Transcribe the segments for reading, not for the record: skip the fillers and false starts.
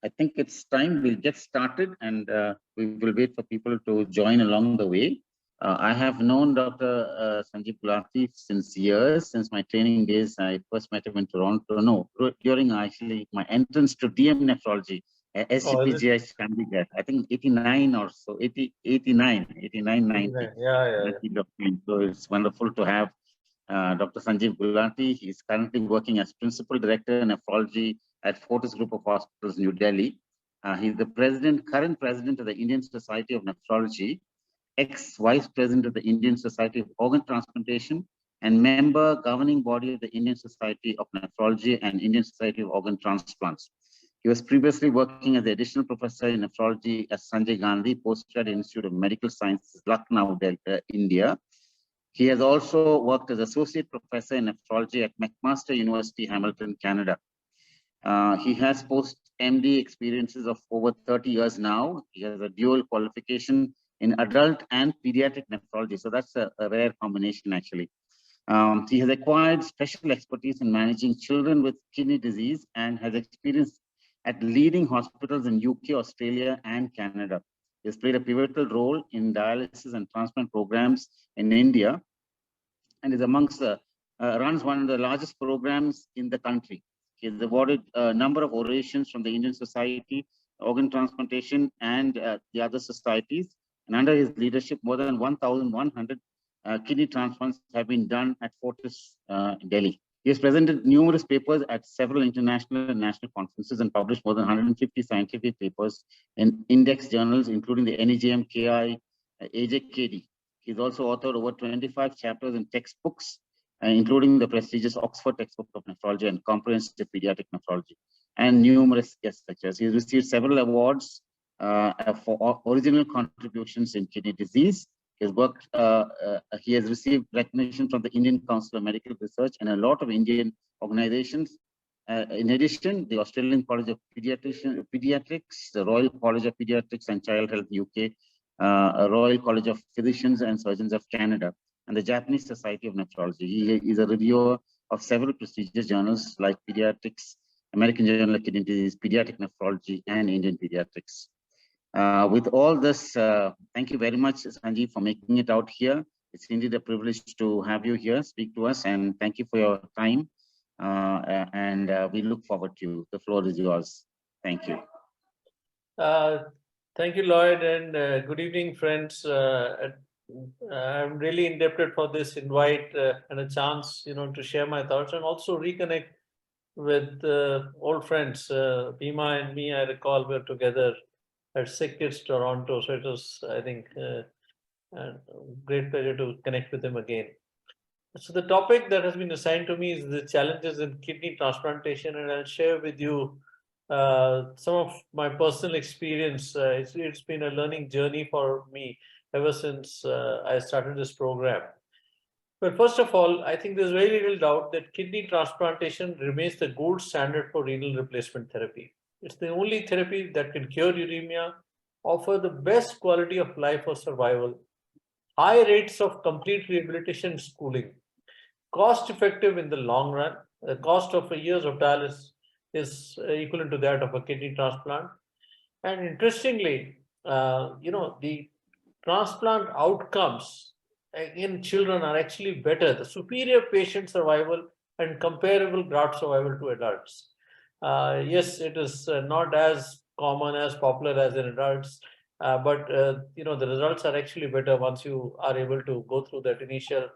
I think it's time we'll get started, and we will wait for people to join along the way. I have known Dr. Sanjeev Gulati since years, since my training days. I first met him in Toronto, no, during actually my entrance to DM nephrology, SCPGI Chandigarh, I think 89 or so, 89, 90. Yeah. So it's wonderful to have Dr. Sanjeev Gulati. He's currently working as Principal Director in Nephrology at Fortis Group of Hospitals, New Delhi. He's the current president of the Indian Society of Nephrology, ex-vice president of the Indian Society of Organ Transplantation, and member governing body of the Indian Society of Nephrology and Indian Society of Organ Transplants. He was previously working as the additional professor in nephrology at Sanjay Gandhi Postgraduate Institute of Medical Sciences, Lucknow, India. He has also worked as associate professor in nephrology at McMaster University, Hamilton, Canada. He has post-MD experiences of over 30 years now. He has a dual qualification in adult and pediatric nephrology. So that's a rare combination, actually. He has acquired special expertise in managing children with kidney disease and has experience at leading hospitals in UK, Australia, and Canada. He has played a pivotal role in dialysis and transplant programs in India, and is amongst runs one of the largest programs in the country. He has awarded a number of orations from the Indian Society, Organ Transplantation, and the other societies. And under his leadership, more than 1,100 kidney transplants have been done at Fortis, Delhi. He has presented numerous papers at several international and national conferences and published more than 150 scientific papers in index journals, including the NEJM, KI, AJKD. He's also authored over 25 chapters in textbooks, including the prestigious Oxford textbook of nephrology and comprehensive pediatric nephrology, and numerous guest lectures. He has received several awards for original contributions in kidney disease. His work, he has received recognition from the Indian Council of Medical Research and a lot of Indian organizations. In addition, the Australian College of Pediatrics, the Royal College of Pediatrics and Child Health UK, Royal College of Physicians and Surgeons of Canada, and the Japanese Society of Nephrology. He is a reviewer of several prestigious journals like Pediatrics, American Journal of Kidney Disease, Pediatric Nephrology, and Indian Pediatrics. With all this, thank you very much, Sanjeev, for making it out here. It's indeed a privilege to have you here, speak to us, and thank you for your time. We look forward to you. The floor is yours. Thank you. Thank you, Lloyd, and good evening, friends. I'm really indebted for this invite and a chance, to share my thoughts and also reconnect with old friends. Bhima and me, I recall, were together at Sick Kids Toronto. So it was, I think, a great pleasure to connect with him again. So the topic that has been assigned to me is the challenges in kidney transplantation, and I'll share with you some of my personal experience. It's been a learning journey for me ever since I started this program. But first of all, I think there's very little doubt that kidney transplantation remains the gold standard for renal replacement therapy. It's the only therapy that can cure uremia, offer the best quality of life or survival, high rates of complete rehabilitation schooling, cost effective in the long run. The cost of a years of dialysis is equivalent to that of a kidney transplant. And interestingly, the transplant outcomes in children are actually better. The superior patient survival and comparable graft survival to adults. Yes, it is not as common, as popular as in adults, but the results are actually better once you are able to go through that initial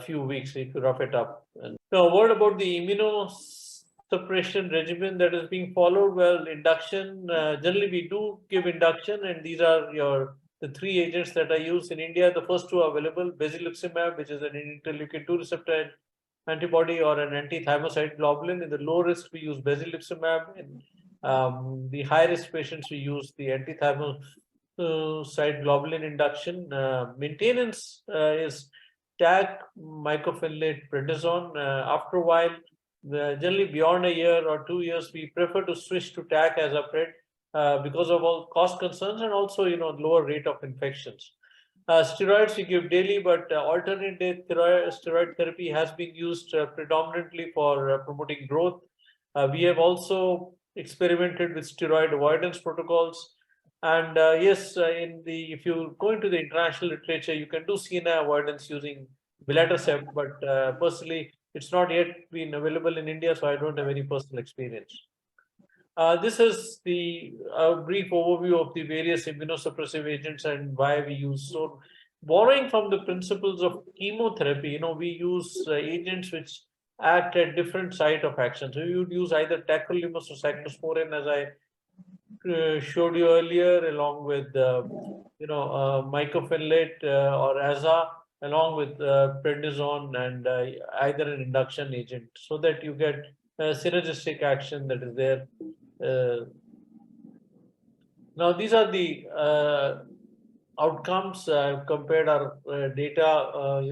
few weeks if you rough it up. And now, a word about the immunosuppression regimen that is being followed. Well, induction, generally we do give induction, and these are the three agents that I use in India. The first two are available: basiliximab, which is an interleukin-2 receptor antibody, or an anti-thymocyte globulin. In the low risk, we use basiliximab. In the high risk patients, we use the anti-thymocyte globulin induction. Maintenance is TAC, mycophenolate, prednisone. After a while, generally beyond a year or 2 years, we prefer to switch to TAC as a pred because of all cost concerns and also lower rate of infections. Steroids we give daily, but alternate day steroid therapy has been used predominantly for promoting growth. We have also experimented with steroid avoidance protocols. And yes, if you go into the international literature, you can do CNI avoidance using Bilatacept, but personally, it's not yet been available in India, so I don't have any personal experience. This is the brief overview of the various immunosuppressive agents and why we use. So, borrowing from the principles of chemotherapy, we use agents which act at different site of action. So, you would use either tacrolimus or cyclosporin, as I showed you earlier, along with mycophenolate or AZA, along with prednisone and either an induction agent, so that you get synergistic action that is there. Now, these are the outcomes. Compared our data.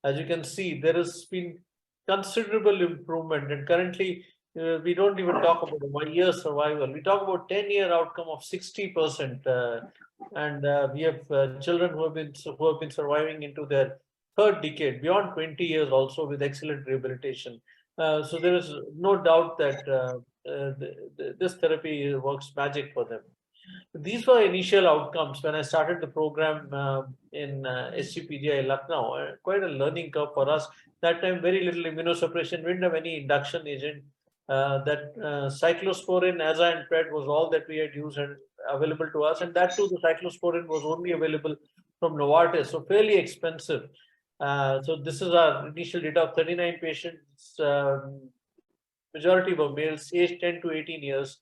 As you can see, there has been considerable improvement, and currently we don't even talk about a 1 year survival. We talk about 10-year outcome of 60%, and we have children who have been surviving into their third decade, beyond 20 years, also with excellent rehabilitation. So there is no doubt that this therapy works magic for them. These were initial outcomes when I started the program in SCPGI Lucknow. Quite a learning curve for us. That time, very little immunosuppression. We didn't have any induction agent. Cyclosporin, AZA, and PRED was all that we had used and available to us. And that too, the cyclosporin was only available from Novartis, so fairly expensive. So this is our initial data of 39 patients. Majority were males, aged 10 to 18 years.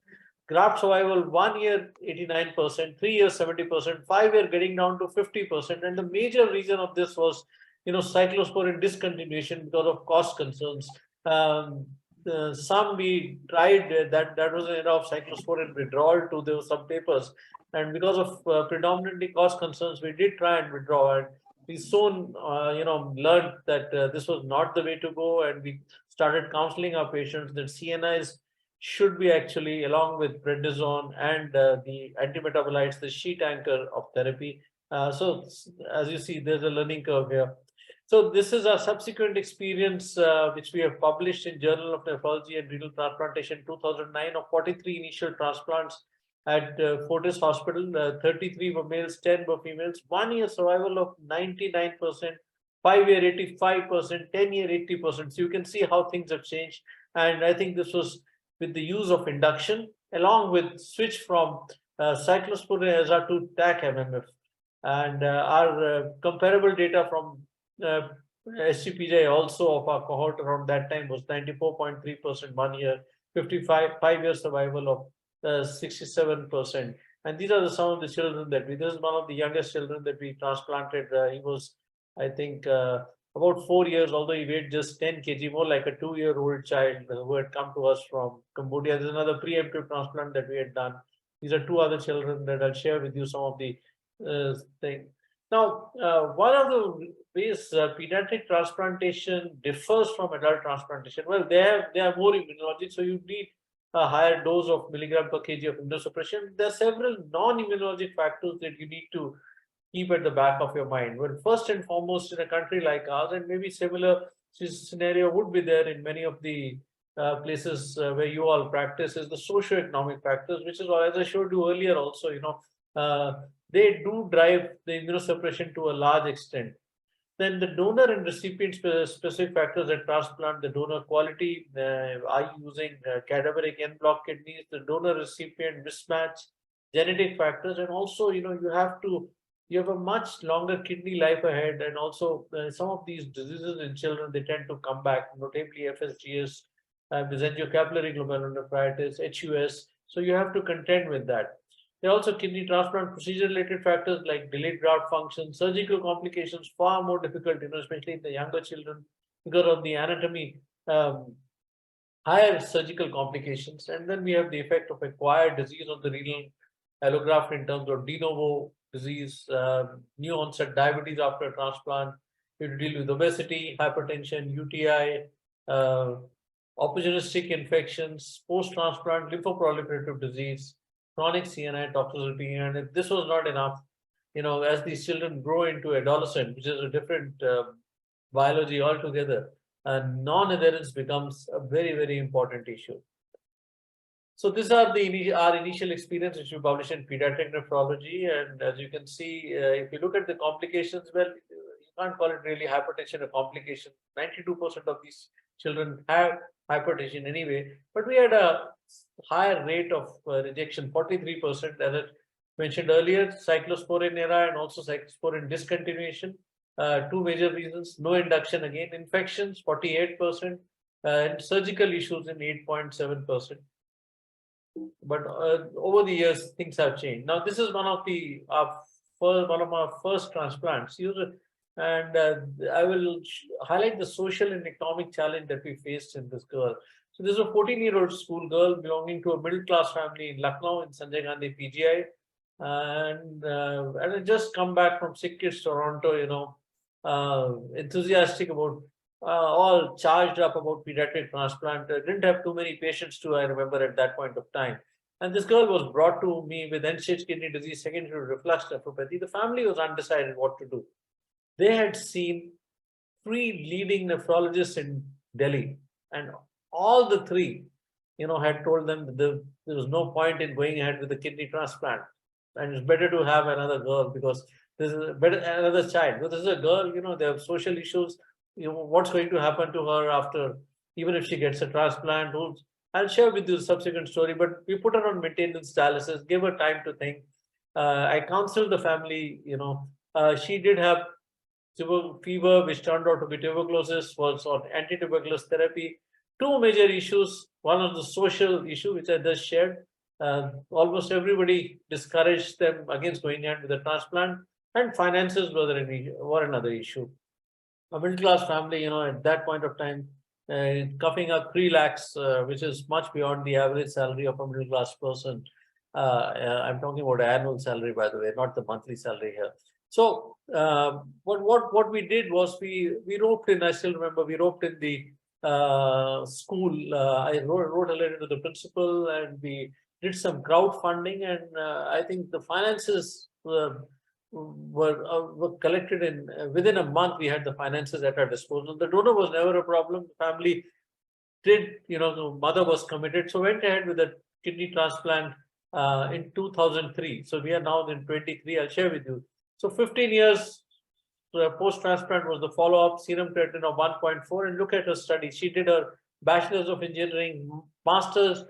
Graft survival, 1 year, 89%, 3 years, 70%, 5 year getting down to 50%. And the major reason of this was, cyclosporin discontinuation because of cost concerns. Some we tried that was an era of cyclosporin withdrawal to there were some papers. And because of predominantly cost concerns, we did try and withdraw. And we soon, learned that this was not the way to go. And we started counseling our patients that CNIs should be actually, along with prednisone and the antimetabolites, the sheet anchor of therapy. So as you see, there's a learning curve here. So this is our subsequent experience, which we have published in Journal of Nephrology and Renal Transplantation 2009 of 43 initial transplants at Fortis Hospital. 33 were males, 10 were females. 1 year survival of 99%, 5 year 85%, 10 year 80%. So you can see how things have changed. And I think this was with the use of induction, along with switch from cyclosporin AZA to TAC MMF. And our comparable data from SCPJ also of our cohort around that time was 94.3% 1 year, 5 year survival of 67%. And these are some of the children that this is one of the youngest children that we transplanted. He was, I think, about 4 years, although he weighed just 10 kg, more like a 2-year-old child who had come to us from Cambodia. There's another preemptive transplant that we had done. These are 2 other children that I'll share with you some of the things. Now, one of the ways pediatric transplantation differs from adult transplantation, well, they are more immunology, so you need a higher dose of milligram per kg of immunosuppression. There are several non-immunologic factors that you need to keep at the back of your mind. Well, first and foremost, in a country like ours, and maybe similar scenario would be there in many of the places where you all practice, is the socio-economic factors, which is, as I showed you earlier also, they do drive the immunosuppression to a large extent. Then the donor and recipient specific factors that transplant, the donor quality, are you using cadaveric en bloc kidneys, the donor recipient mismatch, genetic factors, and also, you have a much longer kidney life ahead, and also some of these diseases in children, they tend to come back, notably FSGS, mesenteric glomerulonephritis, HUS. So you have to contend with that. There are also kidney transplant procedure-related factors like delayed graft function, surgical complications, far more difficult, especially in the younger children because of the anatomy, higher surgical complications. And then we have the effect of acquired disease on the renal allograft in terms of de novo disease, new onset diabetes after transplant. You deal with obesity, hypertension, UTI, opportunistic infections, post-transplant lymphoproliferative disease, chronic CNI toxicity. And if this was not enough, as these children grow into adolescent, which is a different biology altogether, non-adherence becomes a very, very important issue. So these are our initial experience, which we published in Pediatric Nephrology. And as you can see, if you look at the complications, well, you can't call it really hypertension a complication. 92% of these children have hypertension anyway, but we had a higher rate of rejection, 43%, as I mentioned earlier, cyclosporin era and also cyclosporin discontinuation. Two major reasons: no induction again, infections 48%, and surgical issues in 8.7%. But over the years, things have changed. Now, this is one of our first transplants. And I will highlight the social and economic challenge that we faced in this girl. So this is a 14-year-old schoolgirl belonging to a middle-class family in Lucknow in Sanjay Gandhi PGI. And I just come back from Sick Kids Toronto, enthusiastic about, all charged up about pediatric transplant. Didn't have too many patients too, I remember at that point of time. And this girl was brought to me with end-stage kidney disease, secondary reflux nephropathy. The family was undecided what to do. They had seen 3 leading nephrologists in Delhi, and all the 3, had told them that there was no point in going ahead with the kidney transplant, and it's better to have another girl because this is another child. But this is a girl, they have social issues. What's going to happen to her after, even if she gets a transplant? I'll share with you the subsequent story, but we put her on maintenance dialysis, gave her time to think. I counseled the family, she did have fever, which turned out to be tuberculosis, was on anti-tuberculous therapy. 2 major issues. One was the social issue, which I just shared. Almost everybody discouraged them against going ahead with the transplant, and finances were another issue. A middle-class family, at that point of time, coughing up 3 lakhs, which is much beyond the average salary of a middle-class person. I'm talking about annual salary, by the way, not the monthly salary here. So what we did was we roped in. I still remember we roped in the school. I wrote a letter to the principal, and we did some crowdfunding, and I think the finances were collected in within a month. We had the finances at our disposal. The donor was never a problem. The family did, the mother was committed, so went ahead with the kidney transplant in 2003. So we are now in 23. I'll share with you. So 15 years post-transplant was the follow-up, serum creatinine of 1.4, and look at her study. She did her Bachelor's of Engineering, Master's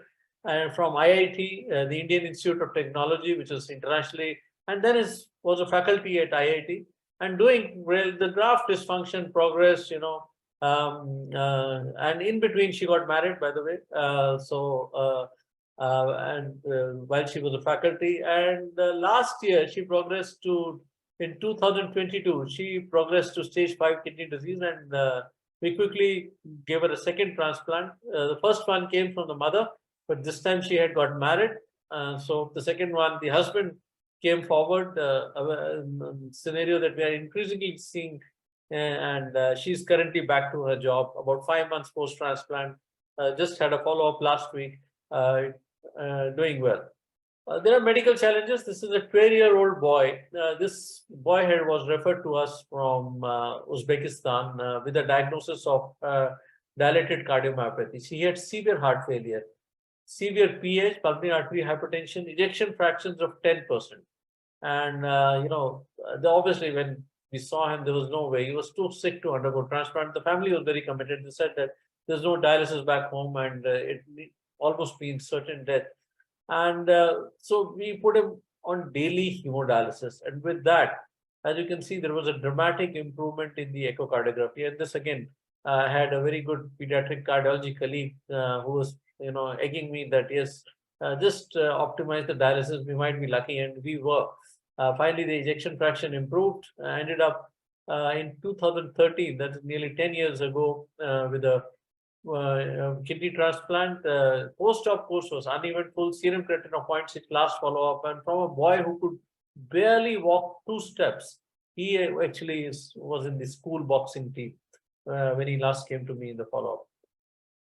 from IIT, the Indian Institute of Technology, which is internationally, and then was a faculty at IIT, and doing well. The graft dysfunction progressed, and in between she got married, by the way. While she was a faculty, and last year she progressed to, in 2022, she progressed to stage 5 kidney disease, and we quickly gave her a second transplant. The first one came from the mother, but this time she had got married. So the second one, the husband came forward, a scenario that we are increasingly seeing, and she's currently back to her job about 5 months post-transplant. Just had a follow-up last week, doing well. There are medical challenges. This is a 12-year-old boy. This boy here was referred to us from Uzbekistan with a diagnosis of dilated cardiomyopathy. He had severe heart failure, severe PH, pulmonary artery hypertension, ejection fractions of 10%. And, obviously when we saw him, there was no way. He was too sick to undergo transplant. The family was very committed. They said that there's no dialysis back home, and it almost means certain death. And so we put him on daily hemodialysis. And with that, as you can see, there was a dramatic improvement in the echocardiography. And this again, had a very good pediatric cardiology colleague who was, egging me that, yes, just optimize the dialysis. We might be lucky, and we were. Finally, the ejection fraction improved. Ended up in 2013, that's nearly 10 years ago, with a kidney transplant. Post-op course was uneventful, serum creatinine of 0.6 last follow-up, and from a boy who could barely walk 2 steps, he actually was in the school boxing team when he last came to me in the follow-up.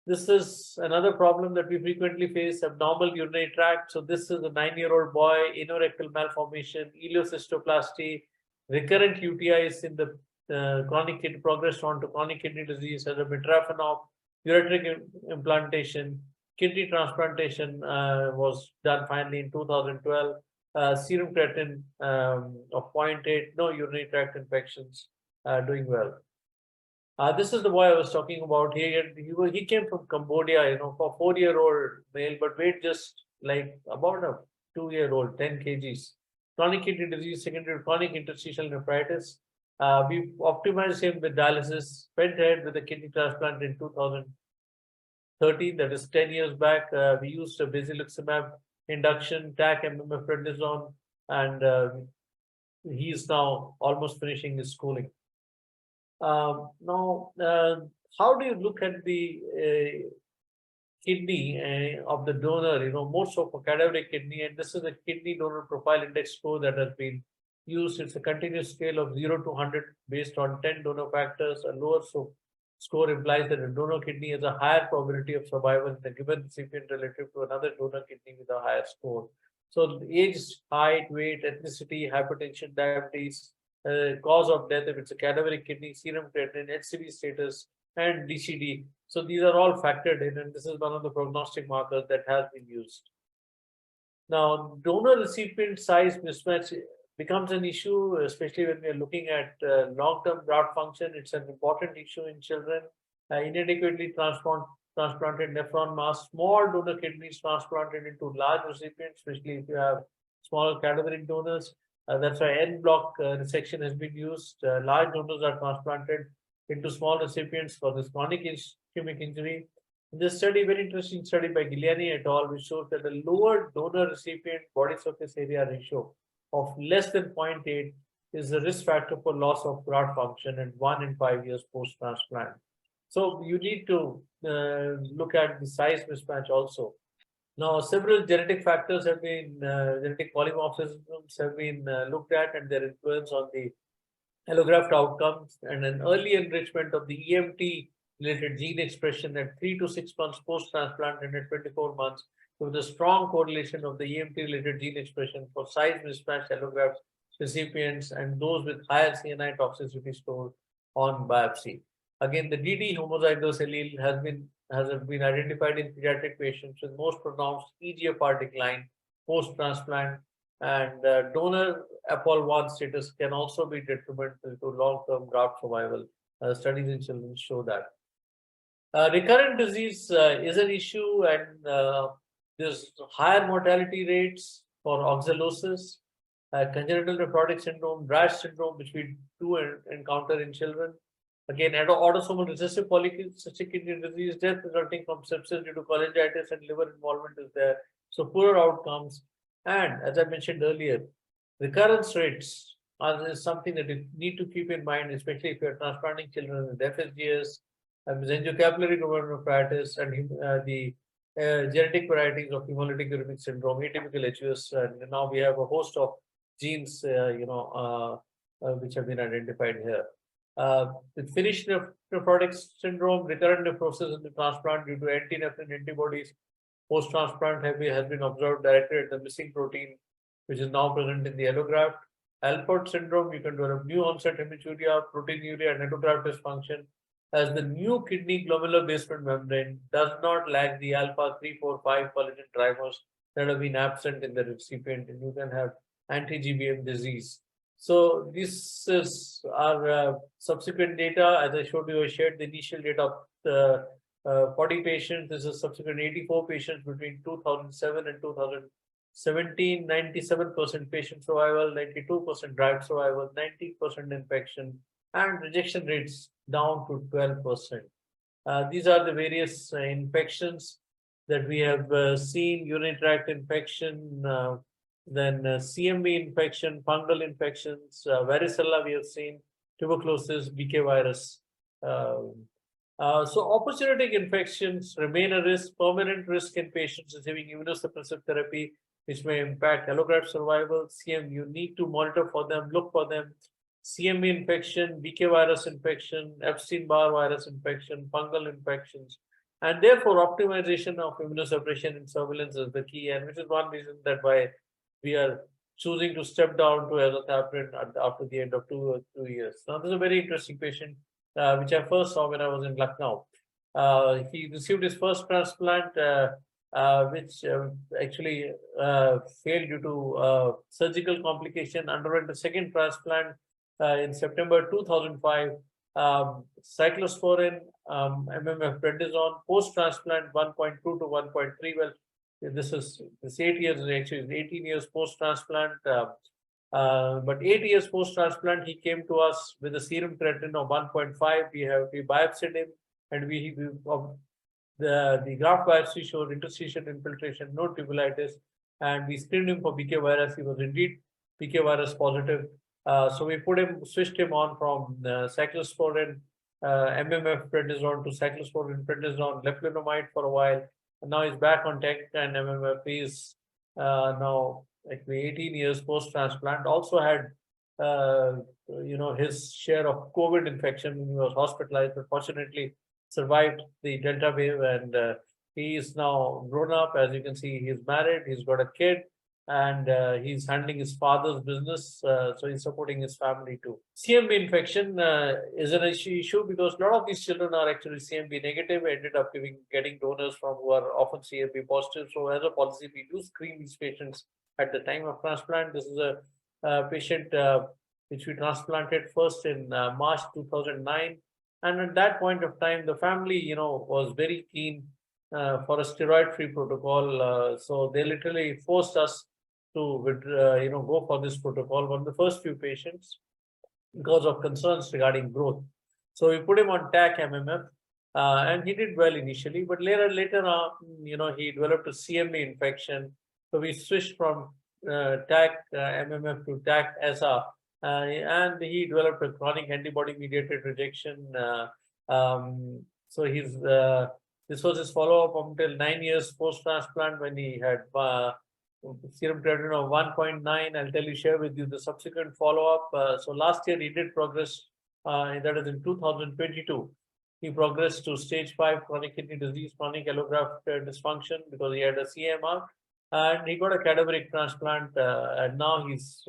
This is another problem that we frequently face: abnormal urinary tract. So this is a 9-year-old boy, anorectal malformation, ileocystoplasty, recurrent UTIs in the chronic kidney, progressed on to chronic kidney disease, has a mitrafenop, ureteric implantation, kidney transplantation was done finally in 2012. Serum creatinine of 0.8, no urinary tract infections, doing well. This is the boy I was talking about. He came from Cambodia, you know, for 4-year-old male, but weighed just like about a 2-year-old, 10 kgs. Chronic kidney disease, secondary chronic interstitial nephritis. We optimized him with dialysis, went ahead with a kidney transplant in 2013, that is 10 years back. We used a basiliximab induction, TAC, MMF, and he is now almost finishing his schooling. Now, how do you look at the kidney of the donor, you know, more so for cadaveric kidney? And this is a kidney donor profile index score that has been used. It's a continuous scale of 0 to 100 based on 10 donor factors. A lower score implies that a donor kidney has a higher probability of survival in the given recipient relative to another donor kidney with a higher score. So age, height, weight, ethnicity, hypertension, diabetes, cause of death if it's a cadaveric kidney, serum creatinine, HCV status, and DCD. So these are all factored in, and this is one of the prognostic markers that has been used. Now, donor recipient size mismatch becomes an issue, especially when we are looking at long-term graft function. It's an important issue in children. Inadequately transplanted nephron mass, small donor kidneys transplanted into large recipients, especially if you have smaller cadaveric donors. That's why en bloc resection has been used. Large donors are transplanted into small recipients for this chronic ischemic injury. In this study, very interesting study by Gulati et al., which shows that the lower donor recipient body surface area ratio of less than 0.8 is the risk factor for loss of graft function and 1 in 5 years post-transplant. So you need to look at the size mismatch also. Now, several genetic factors have been, genetic polymorphisms have been looked at and their influence on the allograft outcomes, and an early enrichment of the EMT-related gene expression at 3 to 6 months post-transplant and at 24 months, with a strong correlation of the EMT-related gene expression for size mismatched allograft recipients and those with higher CNI toxicity score on biopsy. Again, the DD homozygous allele has been identified in pediatric patients with most pronounced EGFR decline post-transplant, and donor APOL1 status can also be detrimental to long-term graft survival. Studies in children show that. Recurrent disease is an issue, and there's higher mortality rates for oxalosis, congenital nephrotic syndrome, rash syndrome, which we do encounter in children. Again, autosomal recessive polycystic kidney disease, death resulting from sepsis due to cholangitis and liver involvement is there. So poorer outcomes. And as I mentioned earlier, recurrence rates is something that you need to keep in mind, especially if you're transplanting children with FSGS, mesenteric glomerulonephritis, and the genetic varieties of hemolytic uremic syndrome, atypical HUS. And now we have a host of genes, which have been identified here. With finished nephrotic syndrome, recurrent nephrosis in the transplant due to anti-nephrin antibodies post-transplant has been observed directly at the missing protein, which is now present in the allograft. Alport syndrome, you can develop new onset hematuria, proteinuria, and allograft dysfunction, as the new kidney glomerular basement membrane does not lack the alpha 3, 4, 5 collagen trimers that have been absent in the recipient, and you can have anti-GBM disease. So this is our subsequent data. As I showed you, I shared the initial data of 40 patients. This is subsequent 84 patients between 2007 and 2017, 97% patient survival, 92% drug survival, 90% infection, and rejection rates down to 12%. These are the various infections that we have seen: urinary tract infection, then CMV infection, fungal infections, varicella we have seen, tuberculosis, BK virus. So opportunistic infections remain a risk, permanent risk in patients receiving immunosuppressive therapy, which may impact allograft survival. You need to monitor for them, look for them. CMV infection, BK virus infection, Epstein-Barr virus infection, fungal infections. And therefore, optimization of immunosuppression and surveillance is the key, and which is one reason that why we are choosing to step down to azathioprine after the end of 2 years. Now, this is a very interesting patient, which I first saw when I was in Lucknow. He received his first transplant, which actually failed due to surgical complication, underwent a second transplant in September 2005. Cyclosporin, MMF prednisone, post-transplant 1.2 to 1.3. Well, this 8 years, actually 18 years post-transplant. But 8 years post-transplant, he came to us with a serum creatinine of 1.5. We biopsied him, and the graft biopsy showed interstitial infiltration, no tubulitis, and we screened him for BK virus. He was indeed BK virus positive. So we switched him on from cyclosporin, MMF prednisone to cyclosporin prednisone, leflunomide for a while. And now he's back on tech and MMF. He's now actually 18 years post-transplant. Also had his share of COVID infection when he was hospitalized, but fortunately survived the Delta wave, and he is now grown up. As you can see, he's married, he's got a kid, and he's handling his father's business, so he's supporting his family too. CMV infection is an issue because a lot of these children are actually CMV negative. We ended up getting donors from who are often CMV positive. So as a policy, we do screen these patients at the time of transplant. This is a patient which we transplanted first in March 2009. And at that point of time, the family, was very keen for a steroid-free protocol. So they literally forced us to, go for this protocol. One of the first few patients, because of concerns regarding growth. So we put him on TAC MMF, and he did well initially. But later on, he developed a CMV infection. So we switched from TAC MMF to TAC SR. And he developed a chronic antibody-mediated rejection. So this was his follow-up until 9 years post-transplant, when he had serum creatinine of 1.9. I'll share with you the subsequent follow-up. So last year he did progress, that is in 2022. He progressed to stage 5 chronic kidney disease, chronic allograft dysfunction, because he had a CMR, and he got a cadaveric transplant, and now he's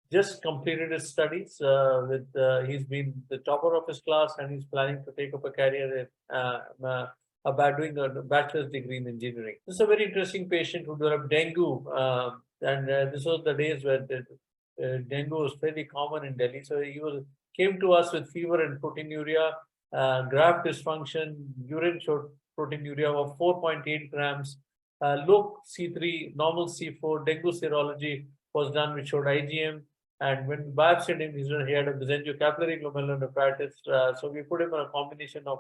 just completed his studies. He's been the topper of his class, and he's planning to take up a career about doing a bachelor's degree in engineering. This is a very interesting patient who developed dengue, and this was the days where dengue was fairly common in Delhi. So he came to us with fever and proteinuria, graft dysfunction, urine showed proteinuria of 4.8 grams, low C3, normal C4, dengue serology was done, which showed IgM. And when we biopsied him, he had a mesenteric glomerulonephritis. So we put him on a combination of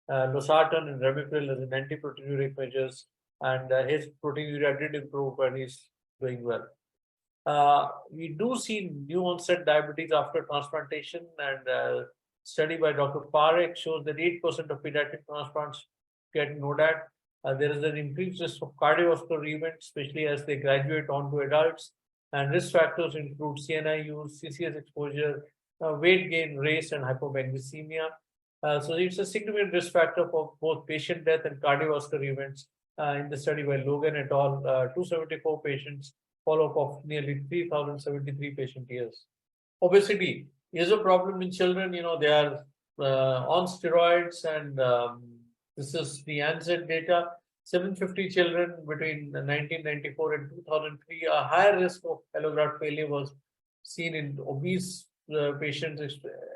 losartan and ramipril as an antiproteinuric measures, and his proteinuria did improve, and he's doing well. We do see new onset diabetes after transplantation, and study by Dr. Parekh shows that 8% of pediatric transplants get NODAT. There is an increased risk of cardiovascular events, especially as they graduate onto adults. And risk factors include CNI use, CCS exposure, weight gain, race, and hypomagnesemia. So it's a significant risk factor for both patient death and cardiovascular events. In the study by Logan et al., 274 patients, follow-up of nearly 3,073 patient years. Obesity is a problem in children. They are on steroids, and this is the ANZ data. 750 children between 1994 and 2003, a higher risk of allograft failure was seen in obese patients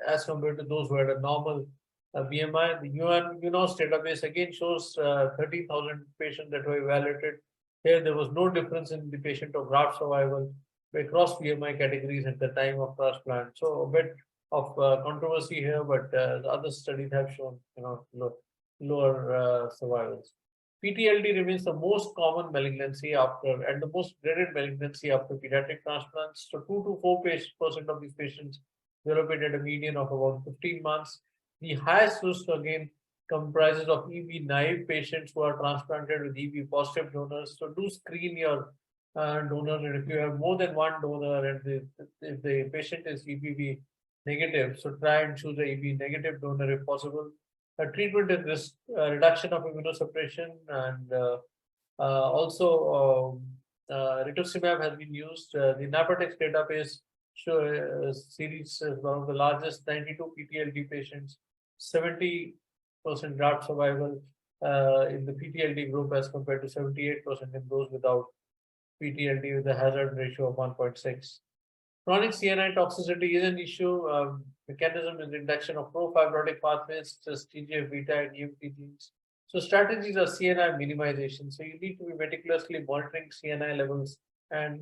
as compared to those who had a normal BMI. The UNOS database again shows 30,000 patients that were evaluated. Here, there was no difference in the patient of graft survival across BMI categories at the time of transplant. So a bit of controversy here, but the other studies have shown lower survivals. PTLD remains the most common malignancy and the most dreaded malignancy after pediatric transplants. So 2 to 4% of these patients develop it at a median of about 15 months. The highest risk again comprises of EB naive patients who are transplanted with EB positive donors. So do screen your donors, and if you have more than one donor and if the patient is EBV negative, so try and choose a EB negative donor if possible. Treatment is risk reduction of immunosuppression, and also rituximab has been used. The Napatex database series is one of the largest, 92 PTLD patients, 70 graft survival in the PTLD group as compared to 78% in those without PTLD with a hazard ratio of 1.6. Chronic CNI toxicity is an issue. Mechanism is induction of pro-fibrotic pathways, just TGF-beta and EMT genes. So strategies are CNI minimization. So you need to be meticulously monitoring CNI levels. And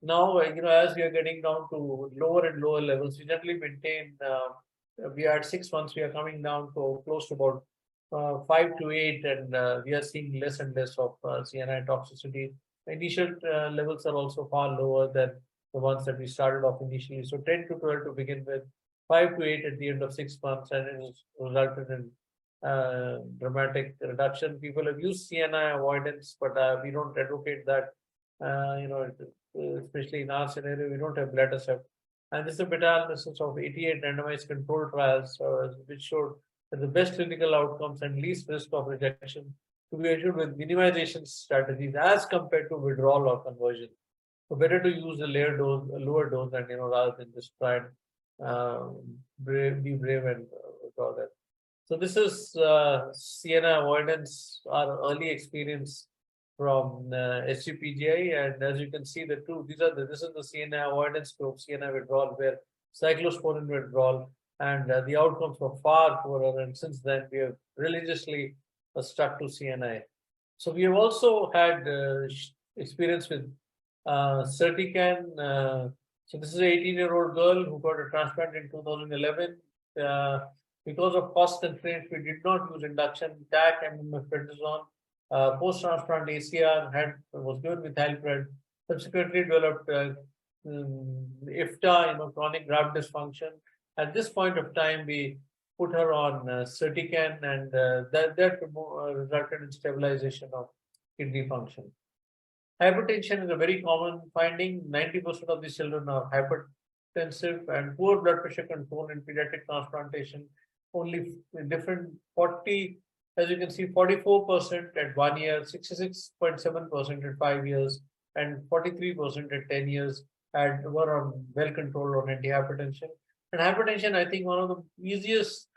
now, as we are getting down to lower and lower levels, we generally maintain, we are at 6 months, we are coming down to close to about 5 to 8, and we are seeing less and less of CNI toxicity. Initial levels are also far lower than the ones that we started off initially. So 10 to 12 to begin with, 5 to 8 at the end of 6 months, and it has resulted in dramatic reduction. People have used CNI avoidance, but we don't advocate that. Especially in our scenario, we don't have etanercept. And this is a meta-analysis of 88 randomized controlled trials, which showed that the best clinical outcomes and least risk of rejection to be achieved with minimization strategies as compared to withdrawal or conversion. So better to use a lower dose, and rather than just try and be brave and withdraw that. So this is CNI avoidance, our early experience from SGPGI, and as you can see, this is the CNI avoidance group, CNI withdrawal, where cyclosporin withdrawal, and the outcomes were far poorer. And since then, we have religiously stuck to CNI. So we have also had experience with Certican. So this is an 18-year-old girl who got a transplant in 2011. Because of cost constraints, we did not use induction TAC and prednisone. Post-transplant ACR was given with Halpred. Subsequently developed IFTA, chronic graft dysfunction. At this point of time, we put her on Certican, and that resulted in stabilization of kidney function. Hypertension is a very common finding. 90% of these children are hypertensive, and poor blood pressure control in pediatric transplantation. Only different 40, as you can see, 44% at 1 year, 66.7% at 5 years, and 43% at 10 years were on well controlled on antihypertension. And hypertension, I think, one of the easiest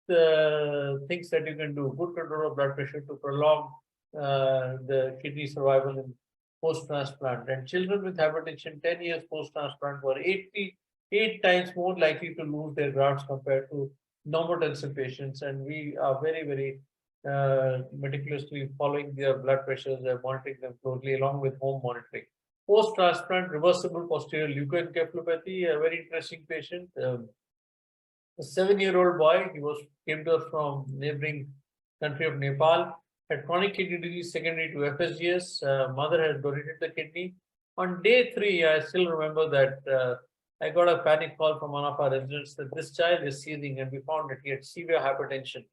things that you can do, good control of blood pressure to prolong the kidney survival in post-transplant. And children with hypertension 10 years post-transplant were 88 times more likely to lose their grafts compared to normotensive patients. And we are very, very meticulously following their blood pressures and monitoring them closely along with home monitoring. Post-transplant reversible posterior leukoencephalopathy, a very interesting patient. A 7-year-old boy, came to us from neighboring country of Nepal, had chronic kidney disease secondary to FSGS. Mother had donated the kidney. On day 3, I still remember that I got a panic call from one of our residents that this child is seizing, and we found that he had severe hypertension.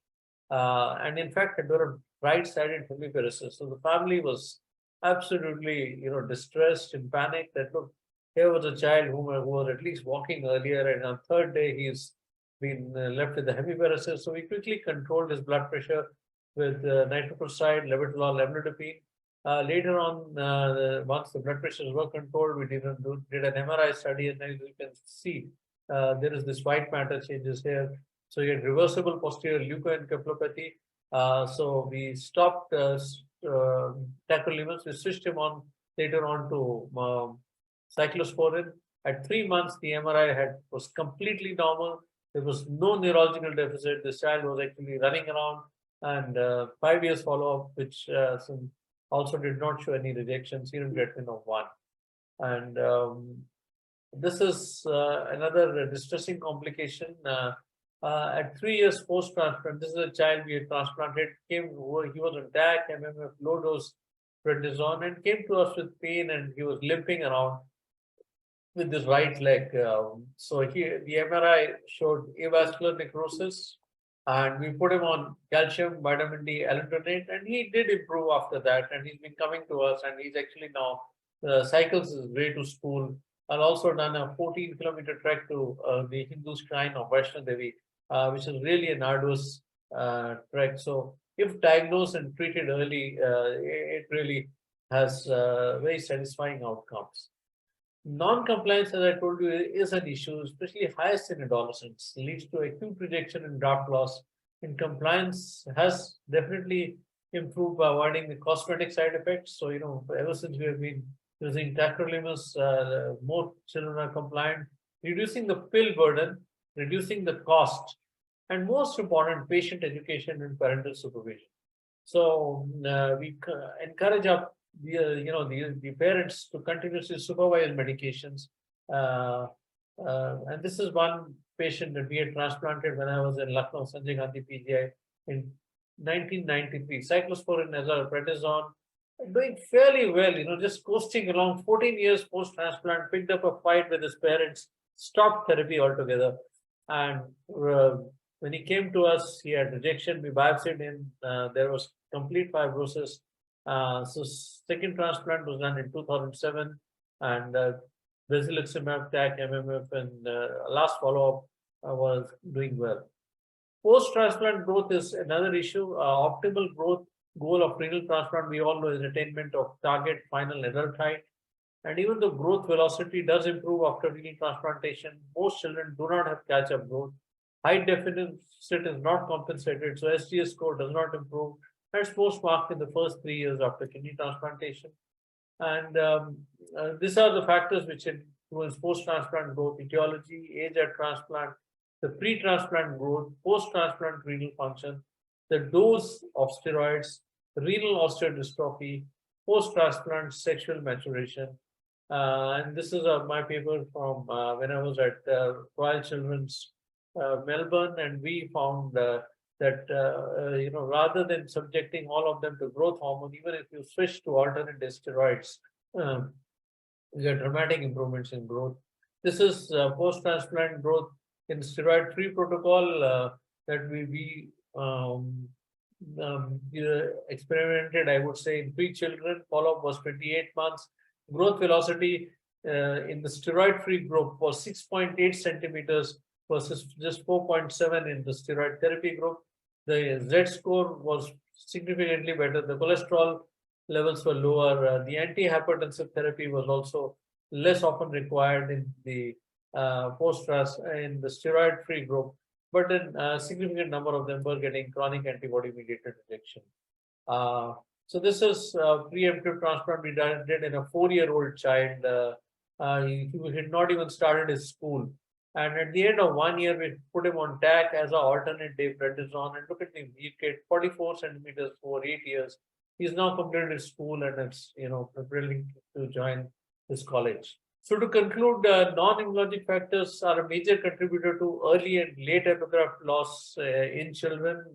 And in fact, had developed right-sided hemiparesis. So the family was absolutely, distressed and panicked that, look, here was a child who was at least walking earlier, and on 3rd day, he's been left with the hemiparesis. So we quickly controlled his blood pressure with nitroprusside, levetolol, amlodipine. Later on, once the blood pressures were controlled, we did an MRI study, and as you can see, there is this white matter changes here. So you had reversible posterior leukoencephalopathy. So we stopped tacrolimus. We switched him on later on to cyclosporin. At 3 months, the MRI was completely normal. There was no neurological deficit. This child was actually running around, and 5 years follow-up, which also did not show any rejection, serum creatinine of 1. And this is another distressing complication. At 3 years post-transplant, this is a child we had transplanted. He was on DAC, MMF, low-dose prednisone, and came to us with pain, and he was limping around with his right leg. So the MRI showed avascular necrosis, and we put him on calcium, vitamin D, alendronate, and he did improve after that. And he's been coming to us, and he's actually now cycles his way to school, and also done a 14-kilometer trek to the Hindu shrine of Vaishno Devi, which is really an arduous trek. So if diagnosed and treated early, it really has very satisfying outcomes. Non-compliance, as I told you, is an issue, especially highest in adolescents, leads to acute rejection and graft loss. in compliance has definitely improved by avoiding the cosmetic side effects. So, ever since we have been using tacrolimus, more children are compliant, reducing the pill burden, reducing the cost, and most important, patient education and parental supervision. So we encourage the parents to continuously supervise medications. And this is one patient that we had transplanted when I was in Lucknow, Sanjay Gandhi PGI in 1993. Cyclosporin, prednisone, doing fairly well, just coasting along. 14 years post-transplant, picked up a fight with his parents, stopped therapy altogether. And when he came to us, he had rejection. We biopsied him. There was complete fibrosis. So second transplant was done in 2007, and basiliximab, TAC, MMF, and last follow-up was doing well. Post-transplant growth is another issue. Optimal growth goal of renal transplant, we all know, is attainment of target final adult height. And even though growth velocity does improve after renal transplantation, most children do not have catch-up growth. Height deficit is not compensated, so STS score does not improve. That's most-marked in the first 3 years after kidney transplantation. And these are the factors which influence post-transplant growth: etiology, age at transplant, the pre-transplant growth, post-transplant renal function, the dose of steroids, renal osteodystrophy, post-transplant sexual maturation. And this is my paper from when I was at Royal Children's Melbourne, and we found that rather than subjecting all of them to growth hormone, even if you switch to alternate steroids, you get dramatic improvements in growth. This is post-transplant growth in steroid-free protocol that we experimented, I would say, in 3 children. Follow-up was 28 months. Growth velocity in the steroid-free group was 6.8 centimeters versus just 4.7 in the steroid therapy group. The Z-score was significantly better. The cholesterol levels were lower. The antihypertensive therapy was also less often required in the in the steroid-free group, but a significant number of them were getting chronic antibody-mediated rejection. So this is preemptive transplant we did in a 4-year-old child. He had not even started his school. And at the end of 1 year, we put him on TAC as an alternate day prednisone. And look at him, he gained 44 centimeters for 8 years. He's now completed his school and it's, preparing to join his college. So to conclude, non-immunologic factors are a major contributor to early and late allograft loss in children.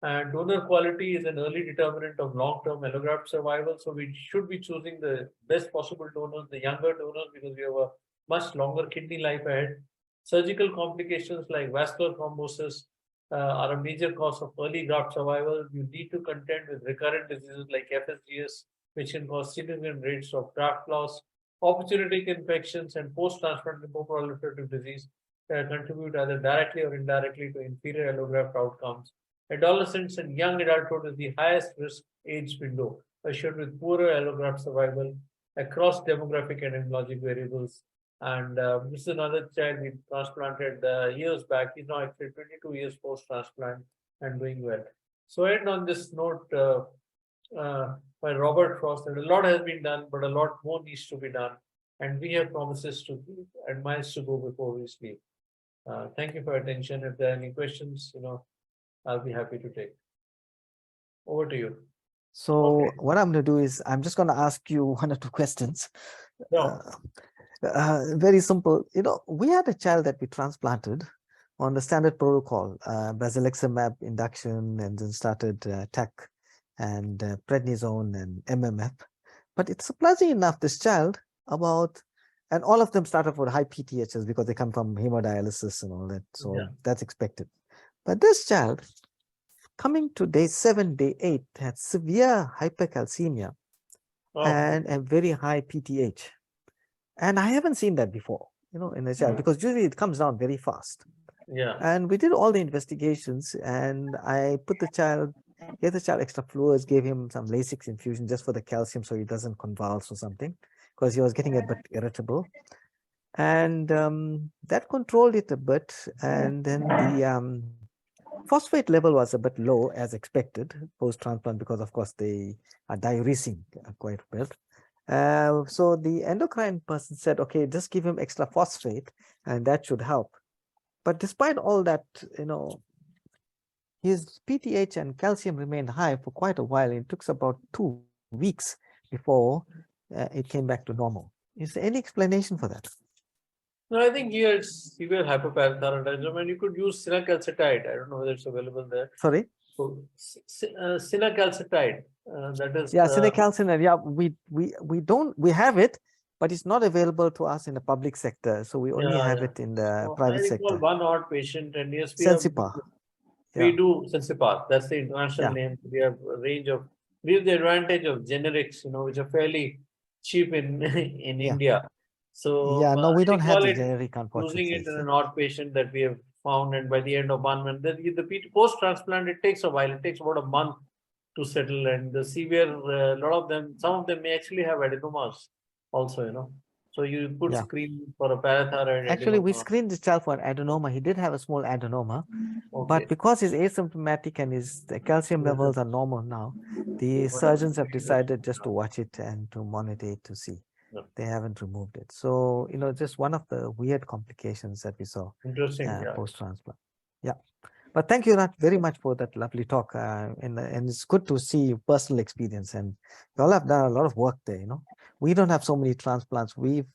And donor quality is an early determinant of long-term allograft survival. So we should be choosing the best possible donors, the younger donors, because we have a much longer kidney life ahead. Surgical complications like vascular thrombosis are a major cause of early graft survival. You need to contend with recurrent diseases like FSGS, which can cause significant rates of graft loss. Opportunistic infections and post-transplant lymphoproliferative disease contribute either directly or indirectly to inferior allograft outcomes. Adolescents and young adulthood is the highest risk age window, assured with poorer allograft survival across demographic and immunologic variables. And this is another child we transplanted years back. He's now actually 22 years post-transplant and doing well. So I end on this note by Robert Frost, that a lot has been done, but a lot more needs to be done. And we have promises to keep and miles to go before we sleep. Thank you for your attention. If there are any questions, I'll be happy to take. Over to you. So what I'm going to do is I'm just going to ask you 1 or 2 questions. No. Very simple. We had a child that we transplanted on the standard protocol, basiliximab induction, and then started TAC and prednisone and MMF. But it's surprising enough, this child and all of them started with high PTHs because they come from hemodialysis and all that. So that's expected. But this child, coming to day 7, day 8, had severe hypercalcemia and a very high PTH. And I haven't seen that before, in a child, because usually it comes down very fast. Yeah. And we did all the investigations, and I gave the child extra fluids, gave him some Lasix infusion just for the calcium so he doesn't convulse or something, because he was getting a bit irritable. And that controlled it a bit. And then phosphate level was a bit low as expected post-transplant because, of course, they are diuresing quite well. So the endocrine person said, okay, just give him extra phosphate and that should help. But despite all that, his PTH and calcium remained high for quite a while. It took about 2 weeks before it came back to normal. Is there any explanation for that? No, I think he had severe hypoparathyroidism, and you could use cinacalcetide. I don't know whether it's available there. Sorry? So, cinacalcetide, that is. Yeah, cinacalcetide. Yeah, we have it, but it's not available to us in the public sector. So we only have it in the private I sector. recall one odd patient, and yes, Sensipar. We do Sensipar. That's the international name. We have a range of. We have the advantage of generics, which are fairly cheap in India. So yeah, no, we don't have the it generic, unfortunately. using it in an odd patient that we have found, and by the end of 1 month, the post-transplant, it takes a while. It takes about a month to settle, and the severe, a lot of them, some of them may actually have adenomas also, So you could screen for a parathyroid. Actually, we adenoma. screened this child for adenoma. He did have a small adenoma, but because he's asymptomatic and the calcium levels are normal now, the surgeons have decided just to watch it and to monitor it to see. They haven't removed it. So, just one of the weird complications that we saw post-transplant. Yeah. But thank you very much for that lovely talk. And it's good to see your personal experience. And you all have done a lot of work there, We don't have so many transplants. We've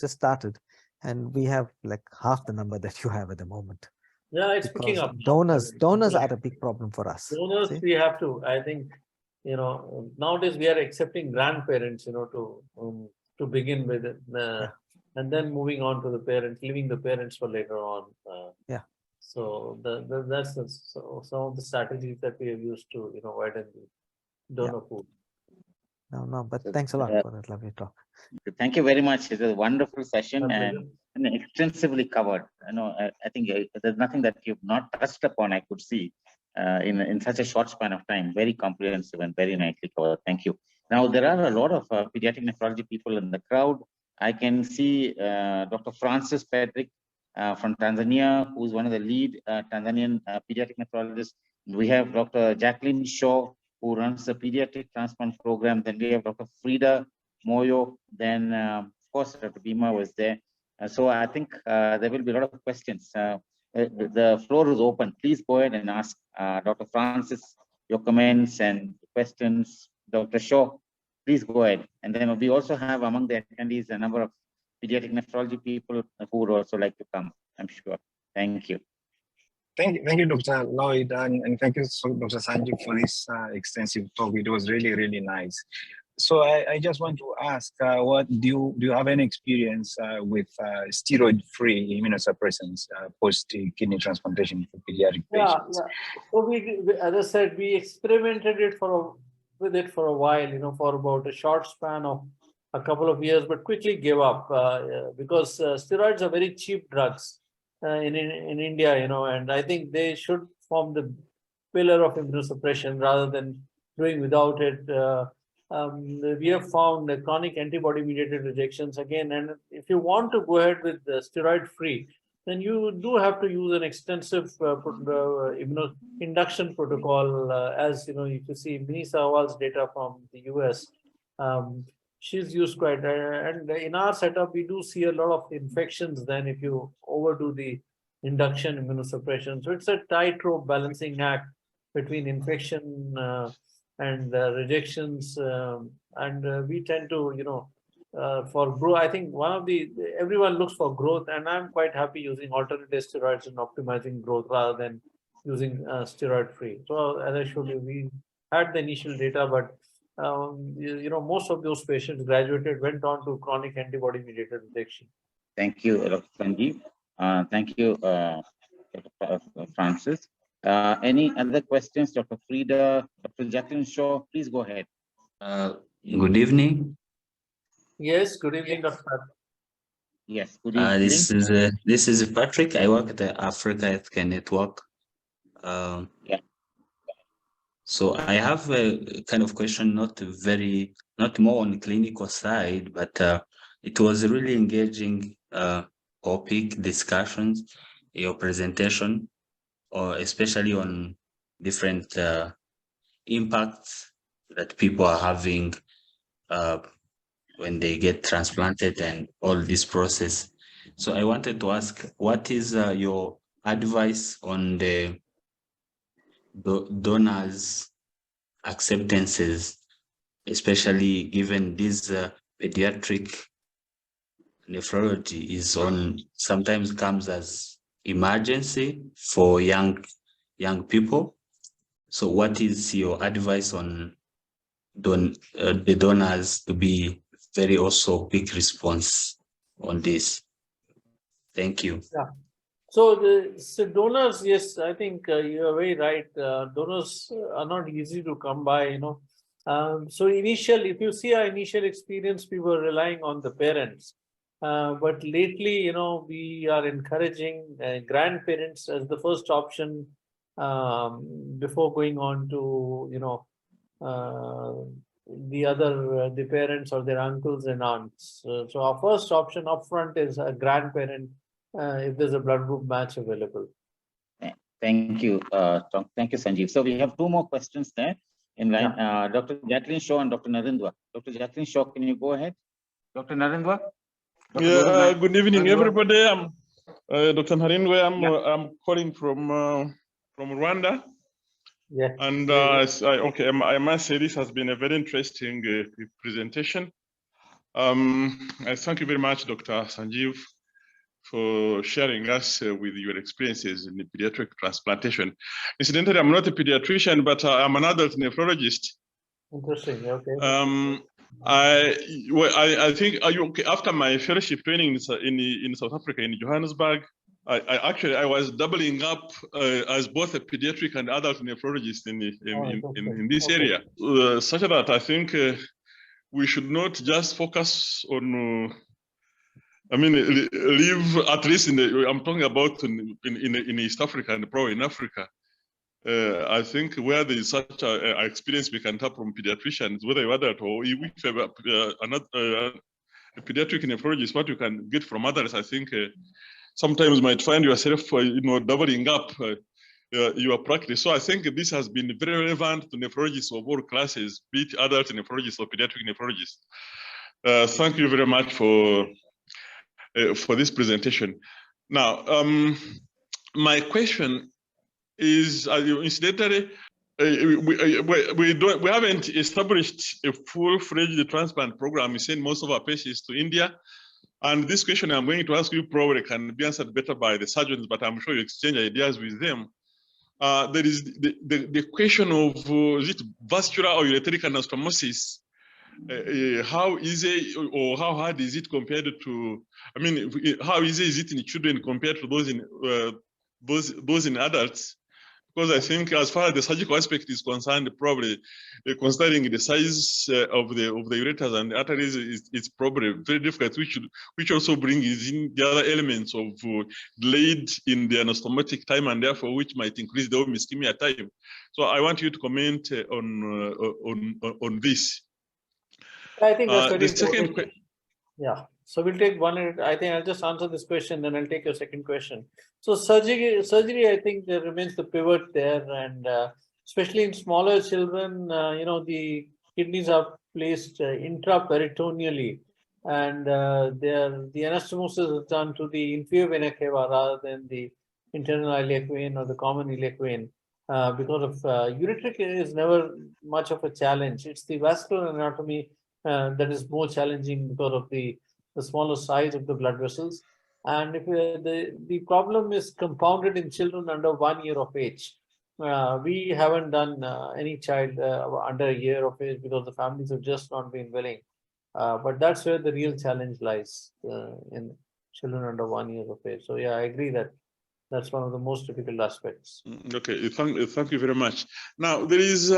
just started, and we have like half the number that you have at the moment. Yeah, it's picking up. Donors are a big problem for us. Donors, we have to. I think, nowadays we are accepting grandparents, to begin with, and then moving on to the parents, leaving the parents for later on. So that's some of the strategies that we have used to, widen the donor pool. No, but thanks a lot for that lovely talk. Thank you very much. It was a wonderful session and extensively covered. I think there's nothing that you've not touched upon. I could see in such a short span of time. Very comprehensive and very nicely covered. Thank you. Now there are a lot of pediatric nephrology people in the crowd. I can see Dr. Francis Patrick from Tanzania, who's one of the lead Tanzanian pediatric nephrologists. We have Dr. Jacqueline Shaw, who runs the pediatric transplant program. Then we have Dr. Frida Moyo. Then, of course, Dr. Bhima was there. So I think there will be a lot of questions. The floor is open. Please go ahead and ask Dr. Francis your comments and questions. Dr. Shaw, please go ahead. And then we also have among the attendees a number of pediatric nephrology people who would also like to come, I'm sure. Thank you. Thank you, Dr. Lloyd, and thank you, Dr. Sanjeev, for this extensive talk. It was really, really nice. So I just want to ask, what do you have any experience with steroid-free immunosuppressants post-kidney transplantation for pediatric patients? Yeah. So we, as I said, we experimented with it for a while, for about a short span of a couple of years, but quickly gave up because steroids are very cheap drugs in India, and I think they should form the pillar of immunosuppression rather than doing without it. We have found chronic antibody-mediated rejections again, and if you want to go ahead with steroid-free, then you do have to use an extensive induction protocol, as you can see Mini Sawal's data from the US. She's used quite, and in our setup, we do see a lot of infections then if you overdo the induction immunosuppression. So it's a tightrope balancing act between infection and rejections, and we tend to, for growth, I think everyone looks for growth, and I'm quite happy using alternative steroids and optimizing growth rather than using steroid-free. So as I showed you, we had the initial data, but most of those patients graduated, went on to chronic antibody-mediated rejection. Thank you, Dr. Sanjeev. Thank you, Dr. Francis. Any other questions, Dr. Frida, Dr. Jacqueline Shaw? Please go ahead. Good evening. Yes, good evening, Dr. Yes, good evening. This is Patrick. I work at the Africa Healthcare Network. So I have a kind of question, not more on the clinical side, but it was really engaging topic discussions, your presentation. or especially on different impacts that people are having when they get transplanted and all this process. So I wanted to ask, what is your advice on the donors' acceptances, especially given this pediatric nephrology is on, sometimes comes as emergency for young people. So what is your advice on the donors to be very also quick response on this? Thank you. Yeah. So donors, yes, I think you are very right. Donors are not easy to come by, you know. So if you see our initial experience, we were relying on the parents. But lately, you know, we are encouraging grandparents as the first option before going on to, you know, the parents or their uncles and aunts. So our first option upfront is a grandparent if there's a blood group match available. Thank you, thank you, Sanjeev. So we have two more questions there in line. Yeah. Dr. Jacqueline Shaw and Dr. Narendra. Dr. Jacqueline Shaw, can you go ahead? Dr. Narendra? Yeah, good evening, everybody. I'm Dr. Narendra. I'm calling from Rwanda. Yeah. And I must say this has been a very interesting presentation. I thank you very much, Dr. Sanjeev, for sharing us with your experiences in the pediatric transplantation. Incidentally, I'm not a pediatrician, but I'm an adult nephrologist. Interesting. Okay. I think after my fellowship training in South Africa, in Johannesburg, I was doubling up as both a pediatric and adult nephrologist in this area. Such that I think we should not just focus on. Live at least I'm talking about in East Africa and probably in Africa. I think where there is such an experience we can tap from pediatricians, whether you're adult or if you have a pediatric nephrologist, what you can get from others, I think sometimes you might find yourself, doubling up your practice. So I think this has been very relevant to nephrologists of all classes, be it adult nephrologists or pediatric nephrologists. Thank you very much for this presentation. Now, my question is, incidentally, we haven't established a full-fledged transplant program. We send most of our patients to India. And this question I'm going to ask you probably can be answered better by the surgeons, but I'm sure you exchange ideas with them. There is the question of is it vascular or ureteric anastomosis? How easy or how hard is it compared to? How easy is it in children compared to those in adults? Because I think, as far as the surgical aspect is concerned, probably considering the size of the ureters and the arteries, it's probably very difficult. Which also brings in the other elements of delayed in the anastomotic time, and therefore which might increase the home ischemia time. So I want you to comment on this. I think that's very important. Yeah. So we'll take one. I think I'll just answer this question, then I'll take your second question. So surgery, I think there remains the pivot there, and especially in smaller children, the kidneys are placed intraperitoneally, and the anastomosis is done to the inferior vena cava rather than the internal iliac vein or the common iliac vein, because of ureteric is never much of a challenge. It's the vascular anatomy that is more challenging because of the smaller size of the blood vessels. And if the problem is compounded in children under 1 year of age. We haven't done any child under a year of age because the families have just not been willing. But that's where the real challenge lies in children under 1 year of age. So yeah, I agree that that's one of the most difficult aspects. Okay, thank you very much. Now there is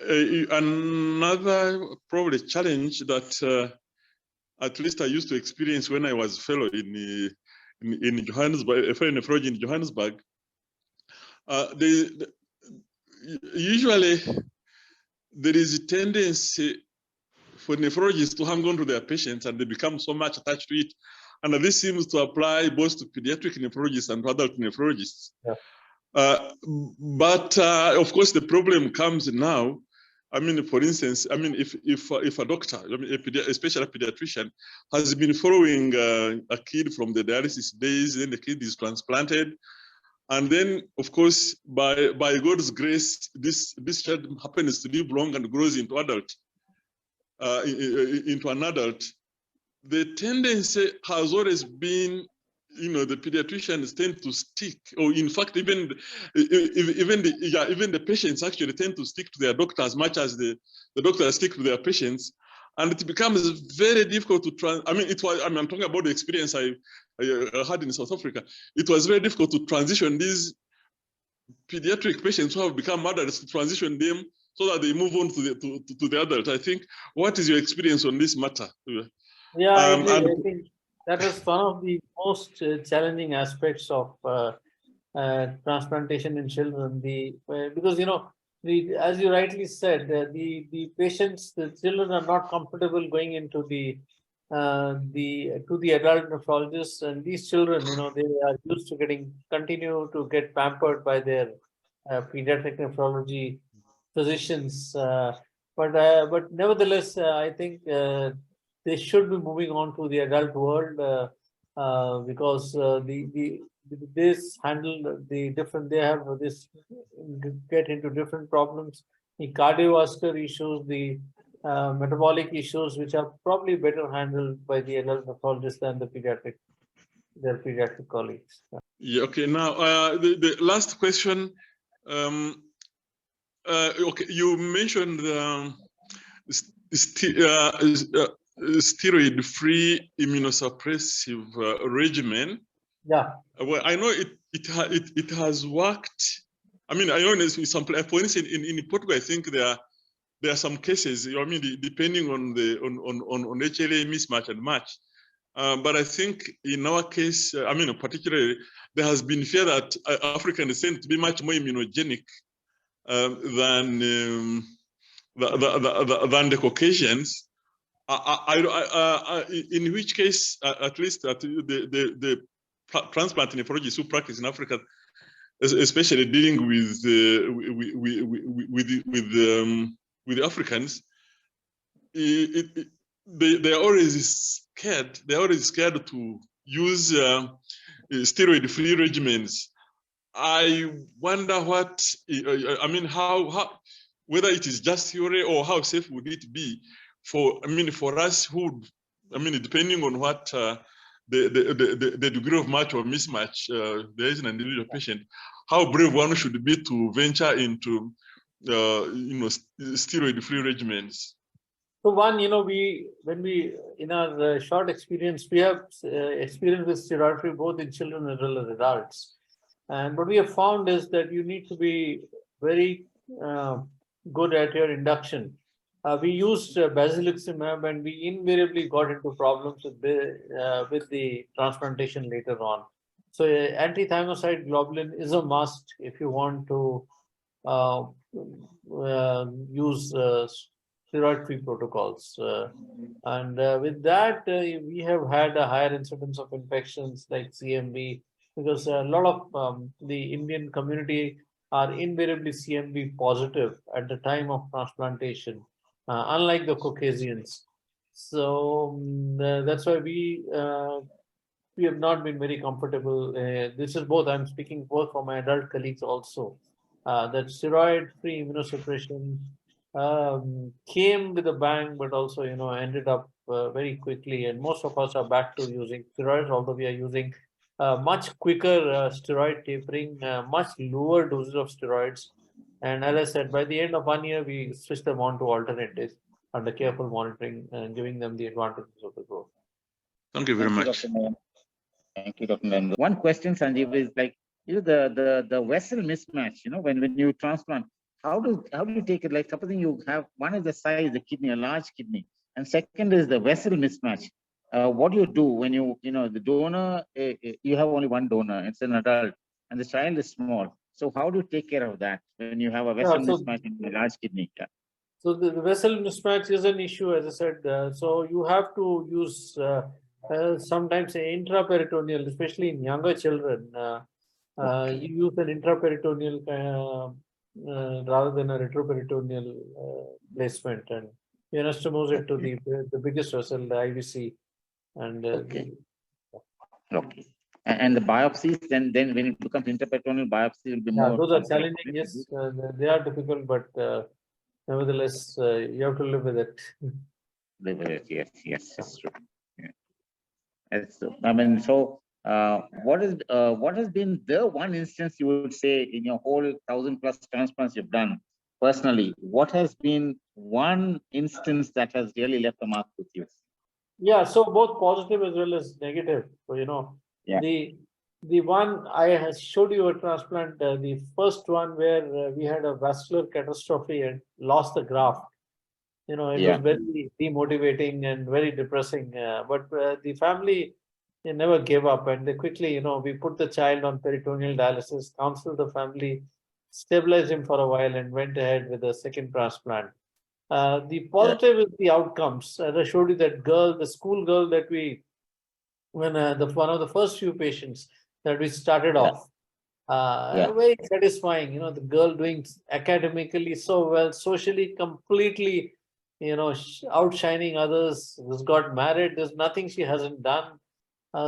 another probably challenge that at least I used to experience when I was a fellow in Johannesburg, a fellow nephrology in Johannesburg. Usually there is a tendency for nephrologists to hang on to their patients, and they become so much attached to it And this seems to apply both to pediatric nephrologists and to adult nephrologists. Yeah. But of course, the problem comes now. I mean, for instance, I mean, if a doctor, I mean, especially a pediatrician, has been following a kid from the dialysis days, then the kid is transplanted, and then, of course, by God's grace, this child happens to live long and grows into adult, into an adult. The tendency has always been, you know, the pediatricians tend to stick, or in fact, even the patients actually tend to stick to their doctor as much as the doctors stick to their patients, and it becomes very difficult to I mean, I'm talking about the experience I had in South Africa. It was very difficult to transition these pediatric patients who have become adults, to transition them so that they move on to the adult. I think, what is your experience on this matter? Yeah, I agree. I think that is one of the most challenging aspects of transplantation in children. Because, you know, as you rightly said, the patients, the children are not comfortable going into the adult nephrologists, and these children, you know, they are used to continue to get pampered by their pediatric nephrology physicians. But nevertheless, I think they should be moving on to the adult world because this handle the different. They have this get into different problems, the cardiovascular issues, the metabolic issues, which are probably better handled by the adult nephrologist than their pediatric colleagues. Yeah. Okay. Now, the last question. Okay, you mentioned steroid-free immunosuppressive regimen. Yeah. Well, I know it has worked. I mean, I know in some, for instance, in Portugal, I think there are some cases. I mean, depending on the on HLA mismatch and match. But I think in our case, I mean, particularly, there has been fear that Africans tend to be much more immunogenic than the Caucasians. In which case, at least the transplant nephrologists who practice in Africa, especially dealing with the Africans, they are always scared. They're always scared to use steroid-free regimens. I wonder what, I mean, how whether it is just theory or how safe would it be for, I mean, for us who, I mean, depending on what the degree of match or mismatch there is in an individual patient, how brave one should be to venture into, you know, steroid-free regimens. So one, you know, when we in our short experience, we have experience with steroid-free both in children as well as adults. And what we have found is that you need to be very good at your induction. We used basiliximab, and we invariably got into problems with the transplantation later on. So anti-thymocyte globulin is a must if you want to use steroid-free protocols. And with that, we have had a higher incidence of infections like CMV, because a lot of the Indian community are invariably CMV positive at the time of transplantation, unlike the Caucasians. So that's why we have not been very comfortable. This is both, I'm speaking both for my adult colleagues also, that steroid-free immunosuppression came with a bang, but also, you know, ended up very quickly. And most of us are back to using steroids, although we are using much quicker steroid tapering, much lower doses of steroids. And as I said, by the end of 1 year, we switch them on to alternatives under careful monitoring and giving them the advantages of the growth. Thank you very much. Thank you, Dr. Nand. One question, Sanjeev, is like, you know, the vessel mismatch, you know, when you transplant, how do you take it? Like, supposing you have, one is the size, the kidney, a large kidney, and second is the vessel mismatch. What do you do when you know, the donor, you have only one donor, it's an adult, and the child is small. So how do you take care of that when you have a vessel mismatch in the large kidney? Yeah. So the vessel mismatch is an issue, as I said. So you have to use Sometimes intraperitoneal, especially in younger children, you use an intraperitoneal rather than a retroperitoneal placement, and you anastomose it to the biggest vessel, the IVC, and Okay. And the biopsies, then when it becomes interperitoneal, biopsy will be yeah, more those are complex, challenging. right? Yes, they are difficult, but nevertheless, you have to live with it. Yes, that's true. Yeah. I mean, so what has been the one instance you would say in your whole 1,000+ transplants you've done personally? What has been one instance that has really left a mark with you? Yeah, so both positive as well as negative. So, Yeah. the one I showed you a transplant, the first one where we had a vascular catastrophe and lost the graft. It was very demotivating and very depressing. But the family, they never gave up, and they quickly, we put the child on peritoneal dialysis, counseled the family, stabilized him for a while, and went ahead with a second transplant. The positive is the outcomes. As I showed you, that girl, the school girl that when one of the first few patients that we started off, very satisfying. The girl doing academically so well, socially completely, outshining others. Has got married. There's nothing she hasn't done.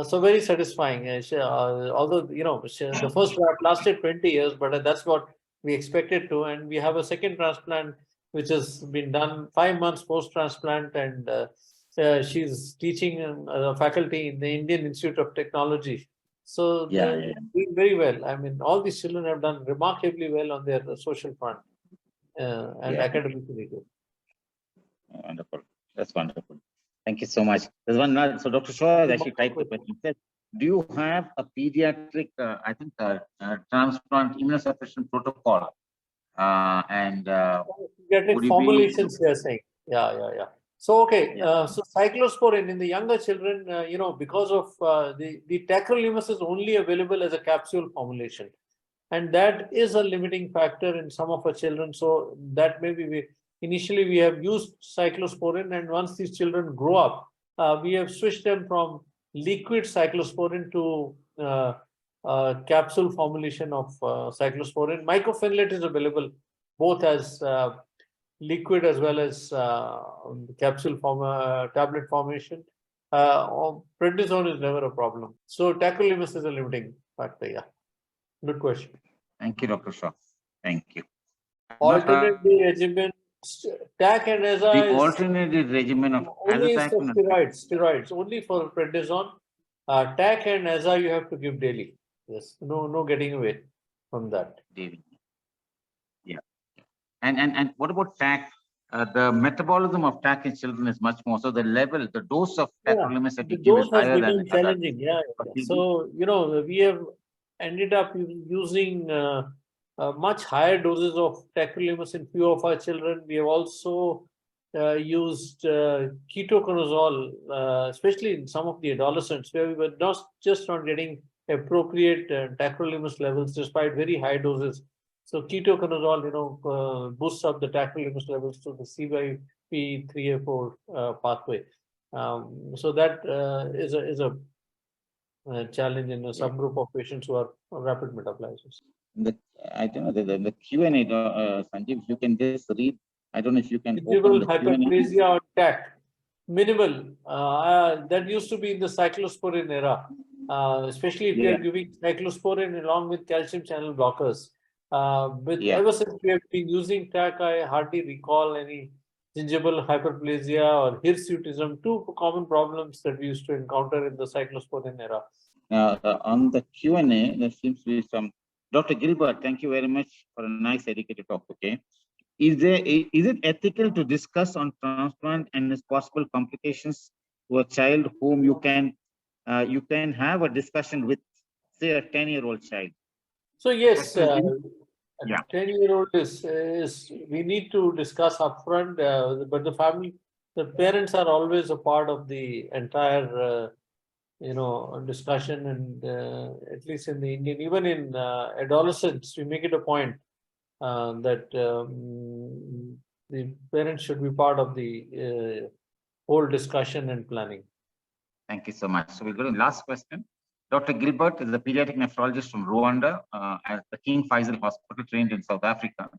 So very satisfying. Although the first draft lasted 20 years, but that's what we expected to. And we have a second transplant which has been done 5 months post-transplant, and she's teaching faculty in the Indian Institute of Technology. So they're doing very well. I mean, all these children have done remarkably well on their social front and academically too. Wonderful. That's wonderful. Thank you so much. There's one now. So Dr. Shaw has actually typed the question. Said, do you have a pediatric, transplant immunosuppression protocol? Pediatric formulations, they're saying. Yeah. So, okay. So cyclosporin in the younger children, because of the tacrolimus is only available as a capsule formulation. And that is a limiting factor in some of our children. So that maybe initially we have used cyclosporin, and once these children grow up, we have switched them from liquid cyclosporin to capsule formulation of cyclosporin. Mycophenolate is available both as liquid as well as capsule tablet formation. Prednisone is never a problem. So tacrolimus is a limiting factor. Yeah, good question. Thank you, Dr. Shaw. Thank you. Alternate regimen, TAC and ESA. The alternate regimen of only steroids, only for prednisone. TAC and ESA you have to give daily. Yes, no getting away from that. Daily. Yeah. And what about TAC? The metabolism of TAC in children is much more. So the dose of tacrolimus that you give is higher than challenging. So we have ended up using much higher doses of tacrolimus in few of our children. We have also used ketoconazole, especially in some of the adolescents, where we were just not getting appropriate tacrolimus levels despite very high doses. So ketoconazole, boosts up the tacrolimus levels to the CYP3A4 pathway. So that is a challenge in a subgroup of patients who are rapid metabolizers. I don't know the Q&A, Sanjeev, if you can just read. I don't know if you can open the hyperplasia or TAC. Minimal. That used to be in the cyclosporin era, especially if you are giving cyclosporin along with calcium channel blockers. Ever since we have been using TAC, I hardly recall any gingival hyperplasia or hirsutism, two common problems that we used to encounter in the cyclosporin era. On the Q&A, there seems to be some. Dr. Gilbert, thank you very much for a nice educated talk. Okay, is it ethical to discuss on transplant and its possible complications to a child whom you can have a discussion with, say, a 10-year-old child? So yes, a 10-year-old is we need to discuss upfront, but the parents are always a part of the entire discussion, and at least in the Indian, even in adolescents, we make it a point that the parents should be part of the whole discussion and planning. Thank you so much. So we'll go to the last question. Dr. Gilbert is a pediatric nephrologist from Rwanda at the King Faisal Hospital, trained in South Africa.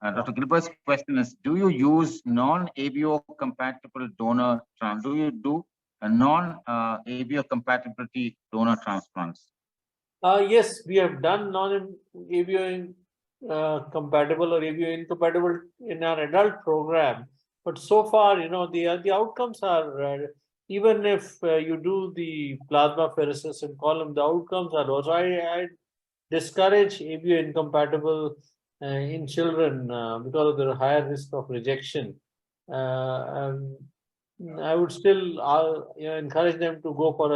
Dr. Gilbert's question is, do you use non-ABO compatible donor trans? Do you do a non-ABO compatibility donor transplants? Yes, we have done non-ABO compatible or ABO incompatible in our adult program. But so far, the outcomes are, even if you do the plasmapheresis and column, the outcomes are low. So I discourage ABO incompatible in children because of the higher risk of rejection. I would still encourage them to go for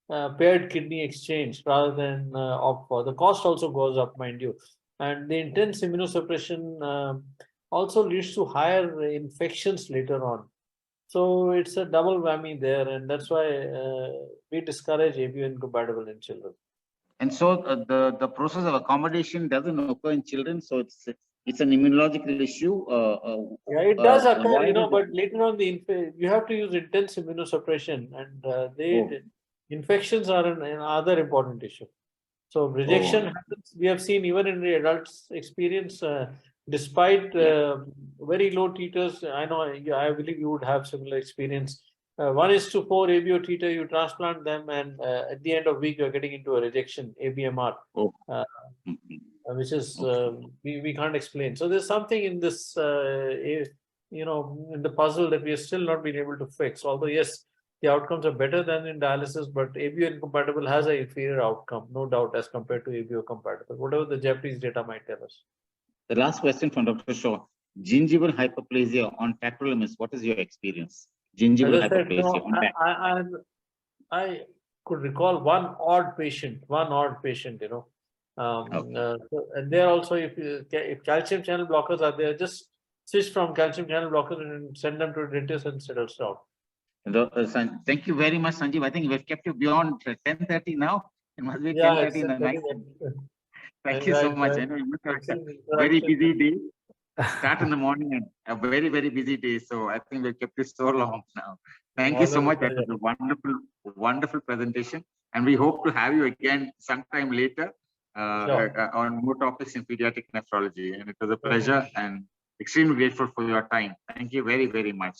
a paired kidney exchange rather than opt for. The cost also goes up, mind you. And the intense immunosuppression also leads to higher infections later on. So it's a double whammy there, and that's why we discourage ABO incompatible in children. And so the process of accommodation doesn't occur in children, so it's an immunological issue. Yeah, it does occur, but later on you have to use intense immunosuppression, and infections are another important issue. So rejection happens. We have seen even in the adults' experience, despite very low titers. I believe you would have similar experience. 1:4 ABO titer, you transplant them, and at the end of week, you're getting into a rejection, ABMR, which is we can't explain. So there's something in this, in the puzzle that we have still not been able to fix. Although yes, the outcomes are better than in dialysis, but ABO incompatible has an inferior outcome, no doubt, as compared to ABO compatible, whatever the Japanese data might tell us. The last question from Dr. Shaw: gingival hyperplasia on tacrolimus. What is your experience? Gingival hyperplasia on tacrolimus. I could recall one odd patient, and there also, if calcium channel blockers are there, just switch from calcium channel blockers and send them to a dentist and settles down. Thank you very much, Sanjeev. I think we've kept you beyond 10:30 now. It must be 10:30 in the night. Thank you so much. I know you have a very busy day. Start in the morning and a very, very busy day. So I think we've kept you so long now. Thank you so much. That was a wonderful, wonderful presentation. And we hope to have you again sometime later on more topics in pediatric nephrology. And it was a pleasure and extremely grateful for your time. Thank you very, very much.